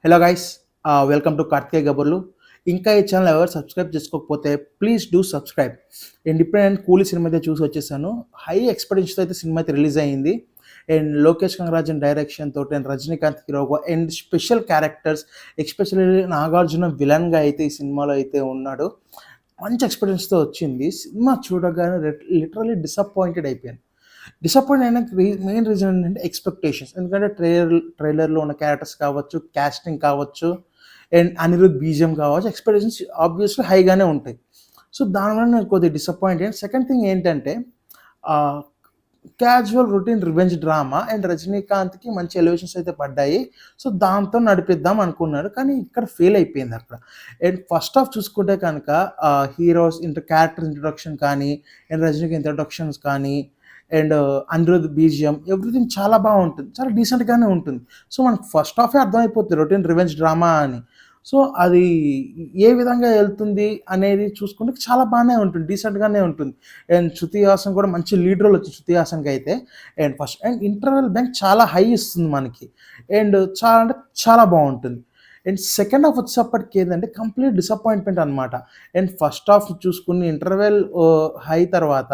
Hello guys, welcome to Karthikeya గబర్లు. ఇంకా ఈ ఛానల్ ఎవరు సబ్స్క్రైబ్ చేసుకోకపోతే ప్లీజ్ డూ సబ్స్క్రైబ్. అండ్ ఇప్పుడే నేను కూలీ సినిమా అయితే చూసి వచ్చేసాను. హై ఎక్స్పెక్టేషన్స్తో అయితే సినిమా అయితే రిలీజ్ అయ్యింది. అండ్ లోకేష్ కనగరాజన్ డైరెక్షన్ తోటి అండ్ రజనీకాంత్ హీరోగా and special characters, especially Nagarjuna విలన్గా అయితే ఈ సినిమాలో అయితే ఉన్నాడు. మంచి ఎక్స్పెక్టేషన్స్తో వచ్చింది. సినిమా చూడగానే లిటరలీ డిసప్పాయింటెడ్ అయిపోయాను. డిసప్పాయింట్ అయినాక మెయిన్ రీజన్ ఏంటంటే ఎక్స్పెక్టేషన్స్. ఎందుకంటే ట్రైలర్‌లో ఉన్న క్యారెక్టర్స్ కావచ్చు, కాస్టింగ్ కావచ్చు, అండ్ అనిరుద్ బీజీఎం కావచ్చు, ఎక్స్పెక్టేషన్స్ ఆబ్వియస్‌లీ హైగానే ఉంటాయి. సో, దానివల్ల నేను కొద్దిగా డిసప్పాయింట్ అయ్యాను. సెకండ్ థింగ్ ఏంటంటే ah, casual routine revenge drama and రజనీకాంత్‌కి మంచి ఎలివేషన్స్ అయితే పడ్డాయి. సో, దాంతో నడిపిద్దాం అనుకున్నాడు. కానీ ఇక్కడ ఫెయిల్ అయిపోయింది అక్కడ. అండ్ ఫస్ట్ హాఫ్ చూసుకుంటే కనుక హీరోస్ క్యారెక్టర్ ఇంట్రొడక్షన్ కానీ, అండ్ రజనీకి ఇంట్రొడక్షన్స్ కానీ, అండ్ అనిరుద్ బీజీఎం ఎవ్రీథింగ్ చాలా బాగుంటుంది. చాలా డీసెంట్‌గానే ఉంటుంది. సో, మనకు ఫస్ట్ హాఫే అర్థమైపోద్ది రొటీన్ రివెంజ్ డ్రామా అని. సో, అది ఏ విధంగా ఎళ్తుంది అనేది చూసుకుంటే చాలా బానే ఉంటుంది. డీసెంట్‌గానే ఉంటుంది. అండ్ శృతి హాసన్ కూడా మంచి లీడ్ రోల్ వచ్చింది శృతి హాసన్‌కైతే. అండ్ ఇంటర్వెల్ బ్యాంక్ చాలా హై ఇస్తుంది మనకి. అండ్ చాలా అంటే చాలా బావుంటుంది. అండ్ సెకండ్ హాఫ్ వచ్చేసప్పటికి ఏందంటే కంప్లీట్ డిసప్పాయింట్‌మెంట్ అనమాట. అండ్ ఫస్ట్ హాఫ్ చూసుకుని ఇంటర్వెల్ హై తర్వాత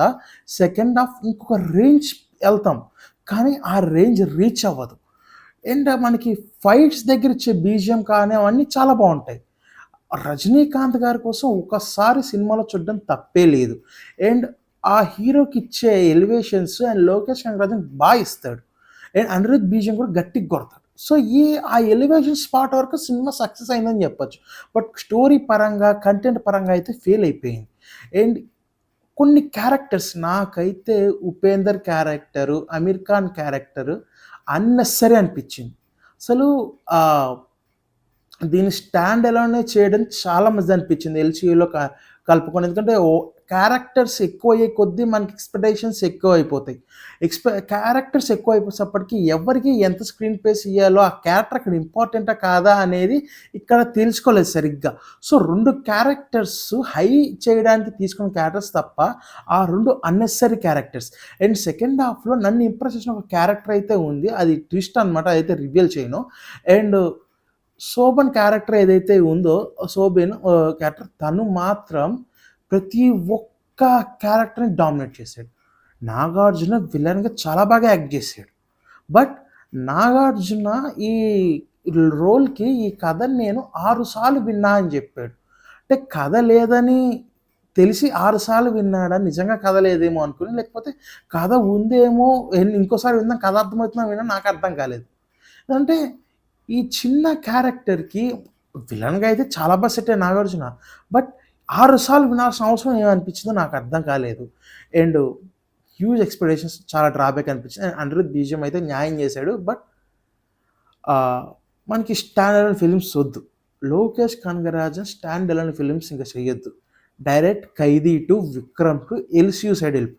సెకండ్ హాఫ్ ఇంకొక రేంజ్ ఎళ్తాం. కానీ ఆ రేంజ్ రీచ్ అవ్వదు. అండ్ మనకి ఫైట్స్ దగ్గర ఇచ్చే బీజీఎం కానీ అవన్నీ చాలా బావుంటాయి. రజనీకాంత్ గారి కోసం ఒకసారి సినిమాలో చూడడం తప్పే లేదు. అండ్ ఆ హీరోకిచ్చే ఎలివేషన్స్ అండ్ లోకేష్ కనగరాజన్ ఇస్తాడు. అండ్ అనిరుద్ బీజీఎం కూడా గట్టిగా కొడతాడు. సో, ఆ ఎలివేషన్ స్పాట్ వరకు సినిమా సక్సెస్ అయిందని చెప్పొచ్చు. బట్ స్టోరీ పరంగా, కంటెంట్ పరంగా అయితే ఫెయిల్ అయిపోయింది. అండ్ కొన్ని క్యారెక్టర్స్ నాకైతే Upender character, Aamir Khan character unnecessary అనిపించింది. అసలు ఆహ్, దీన్ని స్టాండ్ అలోనే చేయడం చాలా మంచిదనిపించింది ఎల్‌సీయూలో కలుపుకొని. ఎందుకంటే క్యారెక్టర్స్ ఎక్కువయ్యే కొద్దీ మనకి ఎక్స్‌పెక్టేషన్స్ ఎక్కువైపోతాయి. క్యారెక్టర్స్ ఎక్కువైపోయేసప్పటికి ఎవరికి ఎంత స్క్రీన్ స్పేస్ ఇయ్యాలో, ఆ క్యారెక్టర్ అక్కడ ఇంపార్టెంటా కాదా అనేది ఇక్కడ తెలుసుకోలేదు సరిగ్గా. సో, 2 క్యారెక్టర్స్ హై చేయడానికి తీసుకున్న క్యారెక్టర్స్ తప్ప, ఆ 2 అన్నెసెసరీ క్యారెక్టర్స్. అండ్ సెకండ్ హాఫ్‌లో నన్ను ఇంప్రెస్ చేసిన ఒక క్యారెక్టర్ అయితే ఉంది. అది ట్విస్ట్ అనమాట. అదైతే రివీల్ చేయను. అండ్ శోభన్ క్యారెక్టర్ ఏదైతే ఉందో, క్యారెక్టర్ తను మాత్రం ప్రతి ఒక్క క్యారెక్టర్‌ని డామినేట్ చేసాడు. నాగార్జున విలన్‌గా చాలా బాగా యాక్ట్ చేసాడు. బట్ నాగార్జున ఈ రోల్‌కి ఈ కథని నేను 6 సార్లు విన్నా అని చెప్పాడు. అంటే కథ లేదని తెలిసి 6 సార్లు విన్నాడా? నిజంగా కథ లేదేమో అనుకుని, లేకపోతే కథ ఉందేమో ఇంకోసారి విందాం కథ అర్థమవుతుందా విన్నా నాకు అర్థం కాలేదు. అంటే ఈ చిన్న క్యారెక్టర్‌కి విలన్‌గా అయితే చాలా బా సెట్ అయ్యాడు నాగార్జున. బట్ 6 సార్లు వినాల్సిన అవసరం ఏమనిపించిందో నాకు అర్థం కాలేదు. అండ్ హ్యూజ్ ఎక్స్‌పెక్టేషన్స్ చాలా డ్రాబ్యాక్ అనిపించింది. అండ్ అనిరుద్ బీజీఎం అయితే న్యాయం చేశాడు. బట్ మనకి స్టాండ్ అలోన్ ఫిల్మ్స్ వద్దు. Lokesh Kanagarajan stand alone films ఇంక చెయ్యొద్దు. డైరెక్ట్ 'ఖైదీ 2', 'విక్రమ్ 2' ఎల్‌సీయూ సైడ్ ఎళ్ళిపో.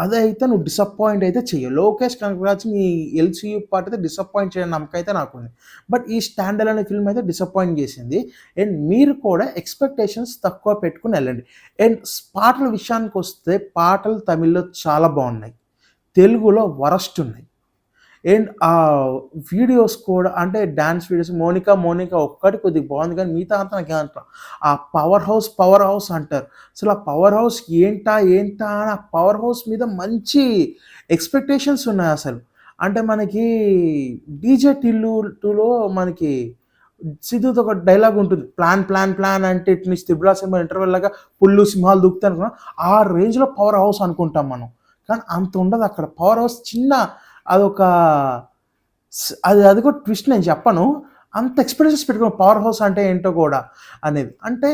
అదైతే నువ్వు డిసప్పాయింట్ అయితే చెయ్యవు. లోకేష్ కనగరాజన్ ఈ ఎల్‌సీయూ పార్ట్ అయితే డిసప్పాయింట్ చేయని నమ్మకం అయితే నాకుంది. బట్ ఈ స్టాండ్ అలోన్ ఫిల్మ్ అయితే డిసప్పాయింట్ చేసింది. అండ్ మీరు కూడా ఎక్స్‌పెక్టేషన్స్ తక్కువ పెట్టుకొని ఎళ్ళండి. అండ్ పాటల విషయానికొస్తే పాటలు తమిళ్‌లో చాలా బావున్నాయి. తెలుగులో వరస్ట్ ఉన్నాయి. అండ్ వీడియోస్ కూడా అంటే డాన్స్ వీడియోస్ 'మోనిక' ఒక్కటి కొద్దిగా బాగుంది. కానీ మిగతా అంతా నాకేమంటారు ఆ పవర్ హౌస్ అంటారు. అసలు ఆ పవర్ హౌస్ ఏంటా అని ఆ పవర్ హౌస్ మీద మంచి ఎక్స్‌పెక్టేషన్స్ ఉన్నాయసలు. అంటే మనకి 'డీజే టిల్లు 2లో మనకి సిద్దుతో ఒక డైలాగ్ ఉంటుంది. ప్లాన్ అంటే ఇటు నుంచి 'త్రిబుల్ ఆర్' సినిమా ఇంటర్వెల్ లాగా పుల్లు, సింహాలు దూకుతాయి అనుకున్నాం. ఆ రేంజ్‌లో పవర్ హౌస్ అనుకుంటాం మనం. కానీ అంత ఉండదక్కడ. పవర్ హౌస్ చిన్న అదొక అది కూడా ట్విస్ట్ నేను చెప్పను. అంత ఎక్స్‌పెక్టేషన్స్ పెట్టుకున్నాం పవర్ హౌస్ అంటే ఏంటో కూడా అనేది. అంటే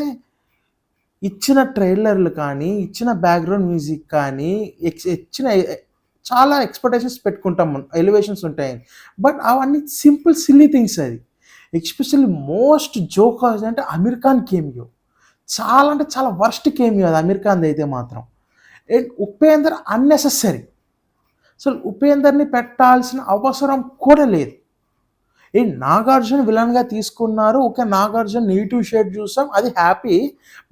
ఇచ్చిన ట్రైలర్‌లు కానీ, ఇచ్చిన బ్యాక్‌గ్రౌండ్ మ్యూజిక్ కానీ, ఇచ్చిన చాలా ఎక్స్‌పెక్టేషన్స్ పెట్టుకుంటాం మనం. ఎలివేషన్స్ ఉంటాయని. బట్ అవన్నీ సింపుల్ సిల్లీ థింగ్స్ అది. ఎస్పెషల్లీ మోస్ట్ జోక్ అంటే 'అమీర్ ఖాన్' కేమియో. చాలా అంటే చాలా వరస్ట్ కేమియో అది 'అమీర్ ఖాన్‌దయితే మాత్రం. And 'Upender' unnecessary. అసలు 'ఉపేందర్‌ని' పెట్టాల్సిన అవసరం కూడా లేదు. 'నాగార్జున' విలన్‌గా తీసుకున్నారు. ఓకే. 'నాగార్జున' నెగెటివ్ షేడ్ చూసాం. అది హ్యాపీ.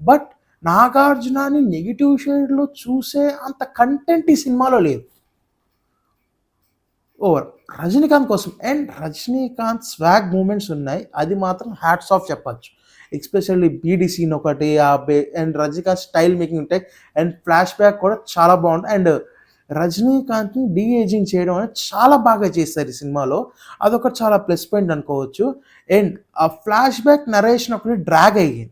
బట్ 'నాగార్జునని' నెగెటివ్ షేడ్‌లో చూసే అంత కంటెంట్ ఈ సినిమాలో లేదు. ఓవర్. రజనీకాంత్ కోసం అండ్ రజనీకాంత్ స్వాగ్ మూమెంట్స్ ఉన్నాయి. అది మాత్రం హ్యాట్స్ ఆఫ్ చెప్పొచ్చు. ఎస్పెషల్లీ బీడీ సీన్ ఒకటి అండ్ రజనీకాంత్ స్టైల్ మేకింగ్ ఉంటాయి. అండ్ ఫ్లాష్ బ్యాక్ కూడా చాలా బాగుంది. అండ్ రజనీకాంత్ని డీ ఏజింగ్ చేయడం అనేది చాలా బాగా చేశారు ఈ సినిమాలో. అదొకటి చాలా ప్లస్ పాయింట్ అనుకోవచ్చు. అండ్ ఆ ఫ్లాష్ బ్యాక్ నరేషన్ ఒకటి డ్రాగ్ అయ్యింది.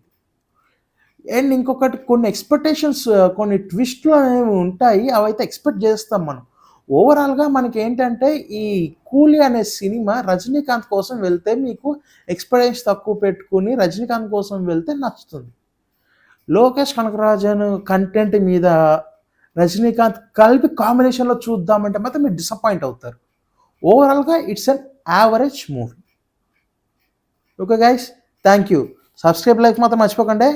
అండ్ ఇంకొకటి కొన్ని ఎక్స్‌పెక్టేషన్స్, కొన్ని ట్విస్ట్‌లు అనేవి ఉంటాయి. అవైతే ఎక్స్‌పెక్ట్ చేస్తాం మనం. ఓవరాల్‌గా మనకేంటంటే ఈ 'కూలీ' అనే సినిమా రజనీకాంత్ కోసం వెళ్తే మీకు ఎక్స్‌పెక్టేషన్స్ తక్కువ పెట్టుకొని రజనీకాంత్ కోసం వెళ్తే నచ్చుతుంది. లోకేష్ కనకరాజన్ కంటెంట్ మీద రజనీకాంత్ కలిపి కాంబినేషన్‌లో చూద్దామంటే మాత్రం మీరు డిసప్పాయింట్ అవుతారు. ఓవరాల్‌గా it's an average movie. Okay guys, thank you. Subscribe, like మాత్రం మర్చిపోకండి.